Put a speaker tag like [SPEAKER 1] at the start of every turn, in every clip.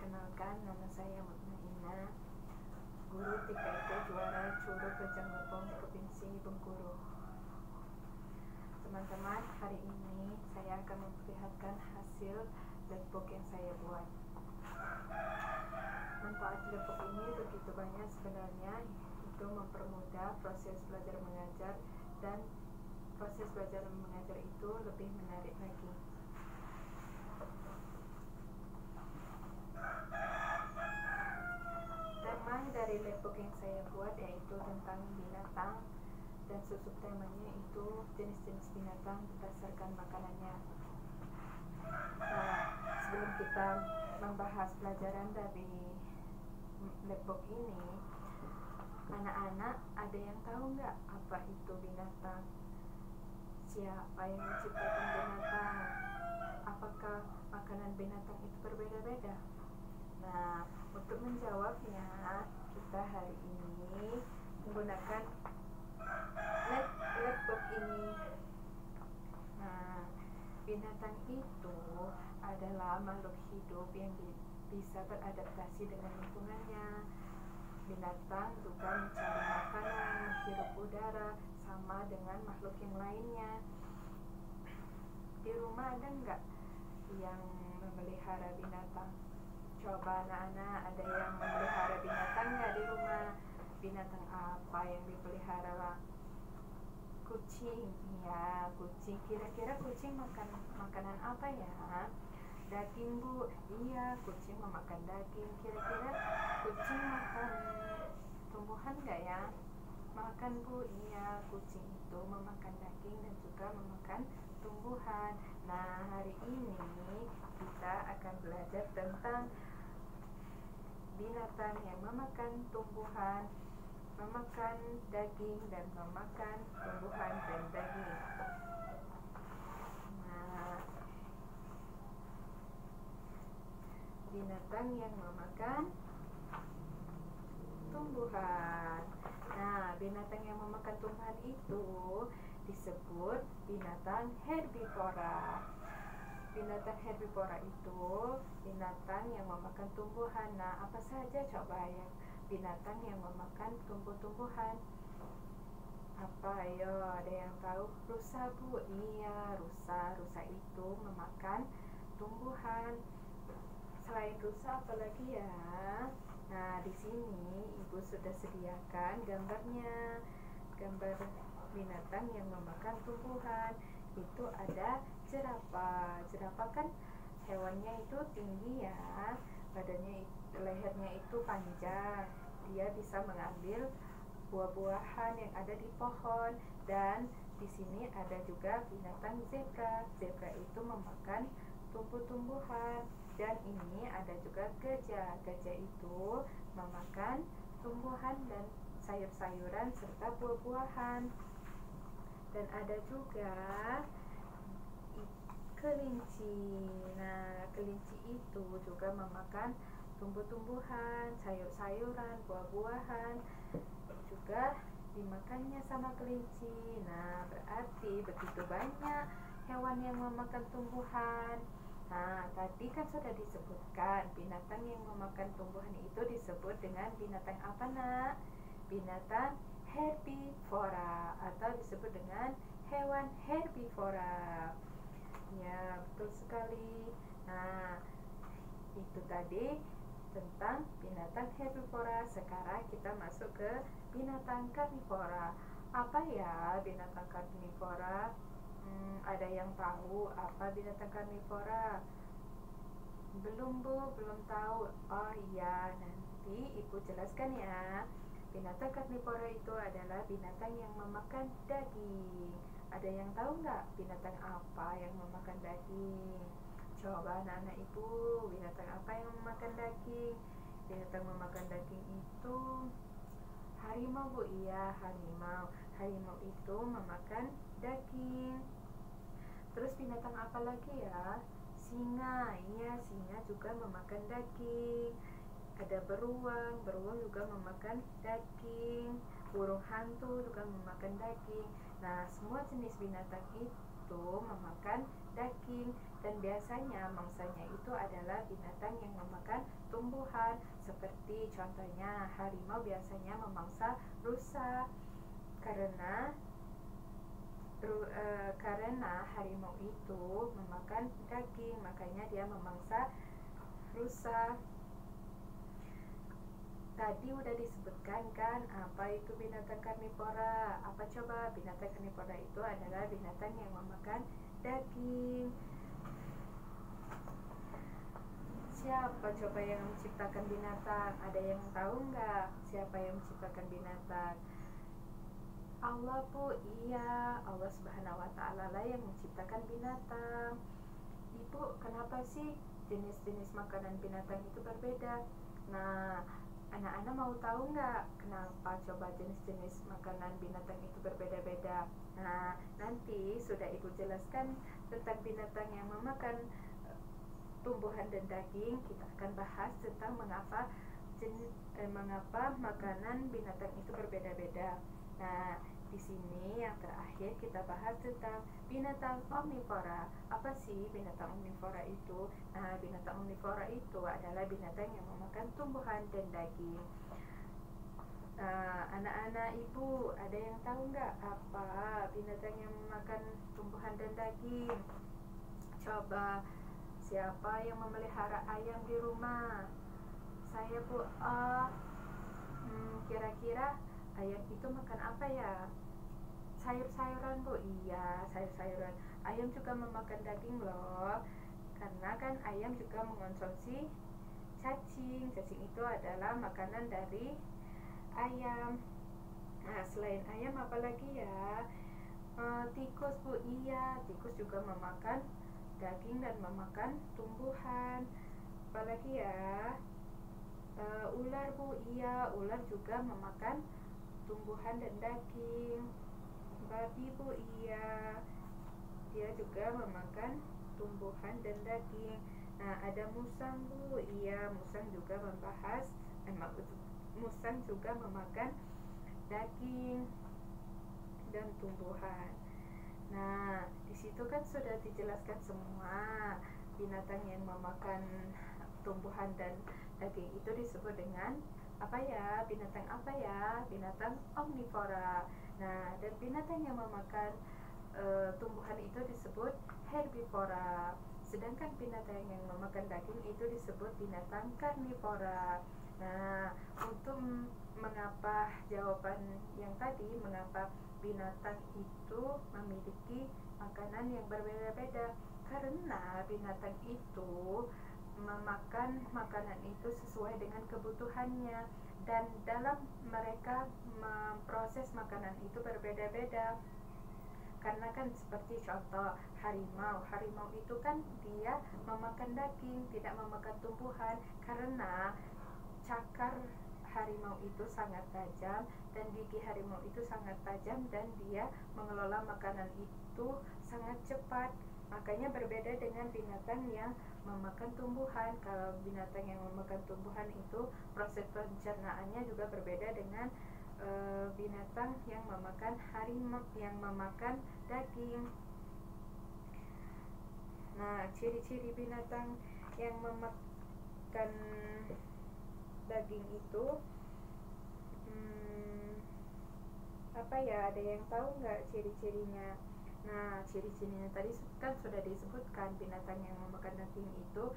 [SPEAKER 1] Perkenalkan, nama saya Mutmainah, guru TKIP Juara Curug Rejang Lebong, Provinsi Bengkulu. Teman-teman, hari ini saya akan memperlihatkan hasil laptop yang saya buat. Manfaat laptop ini begitu banyak sebenarnya, itu mempermudah proses belajar mengajar, dan proses belajar mengajar itu lebih menarik lagi. Tema dari laptop yang saya buat yaitu tentang binatang, dan subtemanya itu jenis-jenis binatang berdasarkan makanannya. Nah, sebelum kita membahas pelajaran dari laptop ini, anak-anak ada yang tahu nggak apa itu binatang? Siapa yang menciptakan binatang? Apakah makanan binatang itu berbeda-beda? Nah, untuk menjawabnya, kita hari ini menggunakan laptop ini. Nah, binatang itu adalah makhluk hidup yang bisa beradaptasi dengan lingkungannya. Binatang juga mencari makanan, menghirup udara, sama dengan makhluk yang lainnya. Di rumah ada nggak yang memelihara binatang? Coba anak-anak, ada yang memelihara binatang nggak di rumah? Binatang apa yang dipelihara? Kucing. Iya, kucing. Kira-kira kucing makan makanan apa ya? Daging, Bu. Iya, kucing memakan daging. Kira-kira kucing makan tumbuhan nggak ya? Makan, Bu. Iya, kucing itu memakan daging dan juga memakan tumbuhan. Nah, hari ini kita akan belajar tentang binatang yang memakan tumbuhan, memakan daging, dan memakan tumbuhan dan daging. Nah, binatang yang memakan tumbuhan. Nah, binatang yang memakan tumbuhan itu disebut binatang herbivora. Binatang herbivora itu binatang yang memakan tumbuhan. Nah, apa saja coba yang binatang yang memakan tumbuh-tumbuhan? Apa? Ayo, ada yang tahu? Rusa, Bu. Iya, rusa. Rusa itu memakan tumbuhan. Selain rusa, apa lagi ya? Nah, di sini Ibu sudah sediakan gambarnya. Gambar binatang yang memakan tumbuhan. Itu ada jerapah. Jerapah kan hewannya itu tinggi ya, badannya, lehernya itu panjang. Dia bisa mengambil buah-buahan yang ada di pohon. Dan di sini ada juga binatang zebra. Zebra itu memakan tumbuh-tumbuhan. Dan ini ada juga gajah. Gajah itu memakan tumbuhan dan sayur-sayuran serta buah-buahan. Dan ada juga kelinci. Nah, kelinci itu juga memakan tumbuh-tumbuhan, sayur-sayuran, buah-buahan, juga dimakannya sama kelinci. Nah, berarti begitu banyak hewan yang memakan tumbuhan. Nah, tadi kan sudah disebutkan binatang yang memakan tumbuhan itu disebut dengan binatang apa, Nak? Binatang herbivora, atau disebut dengan hewan herbivora. Ya, betul sekali. Nah, itu tadi tentang binatang herbivora. Sekarang kita masuk ke binatang karnivora. Apa ya binatang karnivora? Ada yang tahu apa binatang karnivora? Belum, Bu, belum tahu. Oh iya, nanti Ibu jelaskan ya. Binatang karnivora itu adalah binatang yang memakan daging. Ada yang tahu nggak binatang apa yang memakan daging? Coba anak-anak Ibu, binatang apa yang memakan daging? Binatang memakan daging itu harimau, Bu. Iya, harimau. Harimau itu memakan daging. Terus binatang apa lagi ya? Singa. Iya, singa juga memakan daging. Ada beruang. Beruang juga memakan daging. Burung hantu juga memakan daging. Nah, semua jenis binatang itu memakan daging, dan biasanya mangsanya itu adalah binatang yang memakan tumbuhan, seperti contohnya harimau biasanya memangsa rusa. Karena harimau itu memakan daging, makanya dia memangsa rusa. Tadi udah disebutkan kan apa itu binatang karnivora. Apa coba? Binatang karnivora itu adalah binatang yang memakan daging. Siapa coba yang menciptakan binatang? Ada yang tahu nggak siapa yang menciptakan binatang? Allah, Bu. Iya, Allah Subhanahu wa Ta'ala lah yang menciptakan binatang. Ibu, kenapa sih jenis-jenis makanan binatang itu berbeda? Nah, anak-anak mau tahu nggak kenapa coba jenis-jenis makanan binatang itu berbeda-beda? Nah, nanti sudah Ibu jelaskan tentang binatang yang memakan tumbuhan dan daging, kita akan bahas tentang mengapa makanan binatang itu berbeda-beda. Nah, di sini yang terakhir kita bahas tentang binatang omnivora. Apa sih binatang omnivora itu? Nah, binatang omnivora itu adalah binatang yang memakan tumbuhan dan daging. Anak-anak Ibu, ada yang tahu nggak apa binatang yang memakan tumbuhan dan daging? Coba, siapa yang memelihara ayam di rumah? Saya, Bu. Kira-kira ayam itu makan apa ya? Sayur-sayuran, Bu. Iya, sayur-sayuran. Ayam juga memakan daging loh, karena kan ayam juga mengonsumsi cacing. Cacing itu adalah makanan dari ayam. Nah, selain ayam apa lagi ya? Tikus, Bu. Iya, tikus juga memakan daging dan memakan tumbuhan. Apalagi ya? Ular, Bu. Iya, ular juga memakan tumbuhan dan daging. Babi, Bu. Iya, dia juga memakan tumbuhan dan daging. Nah, ada musang, Bu. Iya, musang juga musang juga memakan daging dan tumbuhan. Nah, di situ kan sudah dijelaskan semua binatang yang memakan tumbuhan dan daging itu disebut dengan apa ya? Binatang apa ya? Binatang omnivora. Nah, dan binatang yang memakan tumbuhan itu disebut herbivora. Sedangkan binatang yang memakan daging itu disebut binatang karnivora. Nah, untuk mengapa jawaban yang tadi, mengapa binatang itu memiliki makanan yang berbeda-beda? Karena binatang itu memakan makanan itu sesuai dengan kebutuhannya, dan dalam mereka memproses makanan itu berbeda-beda. Karena kan seperti contoh harimau itu kan dia memakan daging, tidak memakan tumbuhan, karena cakar harimau itu sangat tajam dan gigi harimau itu sangat tajam, dan dia mengelola makanan itu sangat cepat. Makanya berbeda dengan binatang yang memakan tumbuhan. Kalau binatang yang memakan tumbuhan itu proses pencernaannya juga berbeda dengan binatang yang memakan daging. Nah, ciri-ciri binatang yang memakan daging itu apa ya? Ada yang tahu nggak ciri-cirinya? Nah, ciri-cirinya tadi kan sudah disebutkan. Binatang yang memakan daging itu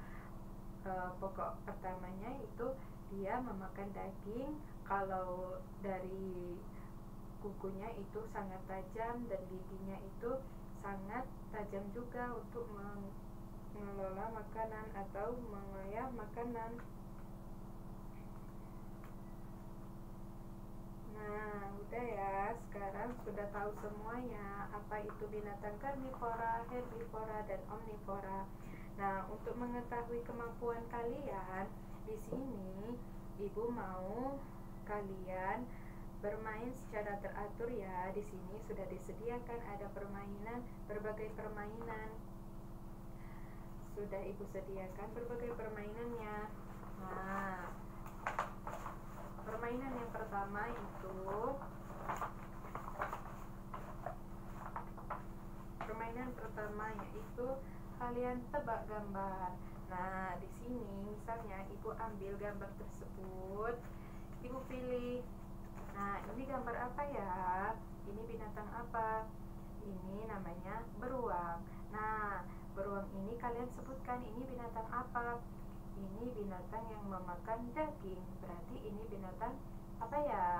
[SPEAKER 1] pokok pertamanya itu dia memakan daging. Kalau dari kukunya itu sangat tajam dan giginya itu sangat tajam juga untuk mengelola makanan atau mengoyak makanan. Nah, udah ya, sekarang sudah tahu semuanya apa itu binatang karnivora, herbivora, dan omnivora. Nah, untuk mengetahui kemampuan kalian, di sini Ibu mau kalian bermain secara teratur ya. Di sini sudah disediakan ada permainan, berbagai permainan. Sudah Ibu sediakan berbagai permainannya. Nah, permainan yang pertama itu pertama, yaitu kalian tebak gambar. Nah, di sini misalnya ibu ambil gambar tersebut, ibu pilih. Nah, ini gambar apa ya? Ini binatang apa? Ini namanya beruang. Nah, beruang ini kalian sebutkan ini binatang apa? Ini binatang yang memakan daging. Berarti ini binatang apa ya?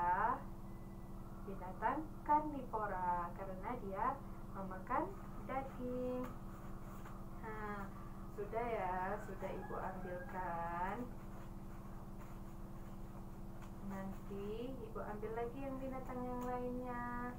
[SPEAKER 1] Binatang karnivora karena dia memakan daging. Nah, sudah ya, sudah ibu ambilkan. Nanti ibu ambil lagi yang binatang yang lainnya.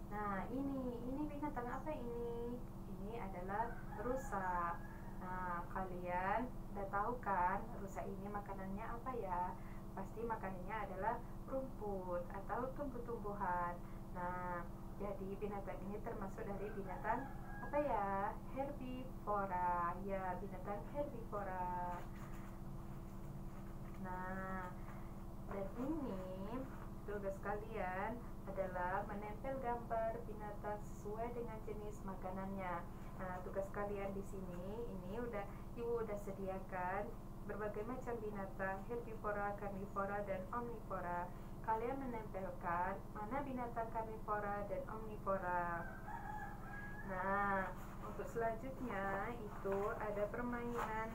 [SPEAKER 1] Nah, ini binatang apa ini? Ini adalah rusa. Nah, kalian udah tahu kan rusa ini makanannya apa ya? Pasti makanannya adalah rumput atau tumbuh-tumbuhan. Nah, jadi binatang ini termasuk dari binatang apa ya? Herbivora. Ya, binatang herbivora. Nah, dan ini tugas kalian adalah menempel gambar binatang sesuai dengan jenis makanannya. Nah, tugas kalian di sini ini ibu udah sediakan berbagai macam binatang herbivora, karnivora, dan omnivora. Kalian menempelkan mana binatang karnivora dan omnivora. Nah, untuk selanjutnya itu ada permainan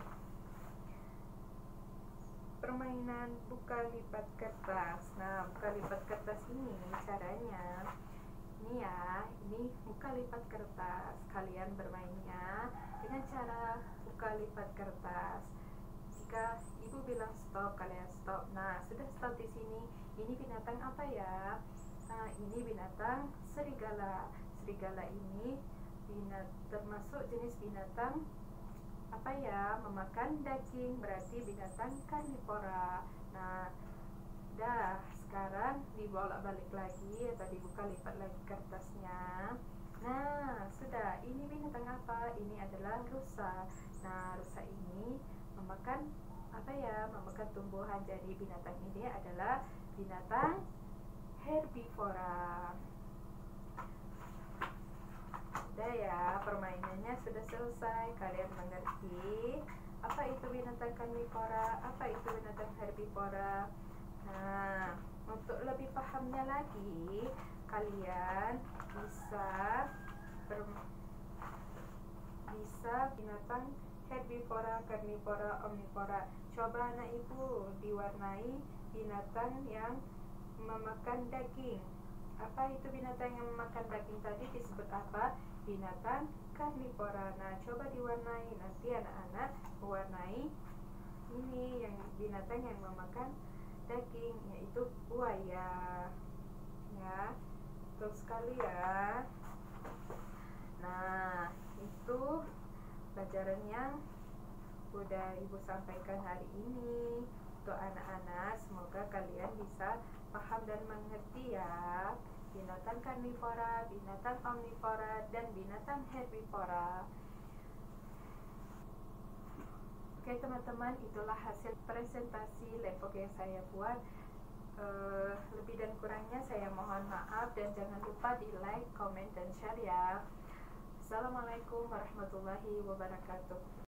[SPEAKER 1] buka lipat kertas. Nah, buka lipat kertas ini caranya ini buka lipat kertas. Kalian bermainnya dengan cara buka lipat kertas. Jika ibu bilang stop, kalian stop. Nah, sudah stop di sini. Ini binatang apa ya? Nah, ini binatang serigala. Serigala ini termasuk jenis binatang apa ya, memakan daging, berarti binatang karnivora. Nah, sekarang dibolak-balik lagi atau dibuka lipat lagi kertasnya. Nah, sudah. Ini binatang apa? Ini adalah rusa. Nah, rusa ini memakan apa ya? Memakan tumbuhan. Jadi binatang ini adalah binatang herbivora. Sudah ya, permainannya sudah selesai. Kalian mengerti apa itu binatang karnivora, apa itu binatang herbivora. Nah, untuk lebih pahamnya lagi, kalian bisa binatang herbivora, karnivora, omnivora. Coba anak ibu diwarnai binatang yang memakan daging. Apa itu binatang yang memakan daging tadi disebut apa? Binatang karnivora. Nah, coba diwarnai. Nanti anak-anak mewarnai ini yang binatang yang memakan daging, yaitu buaya. Ya, betul sekali ya. Nah, itu pelajaran yang udah ibu sampaikan hari ini untuk anak-anak. Semoga kalian bisa paham dan mengerti ya. Binatang karnivora, binatang omnivora, dan binatang herbivora. Oke teman-teman, itulah hasil presentasi lepok yang saya buat. Lebih dan kurangnya saya mohon maaf, dan jangan lupa di like, comment, dan share ya. Assalamualaikum warahmatullahi wabarakatuh.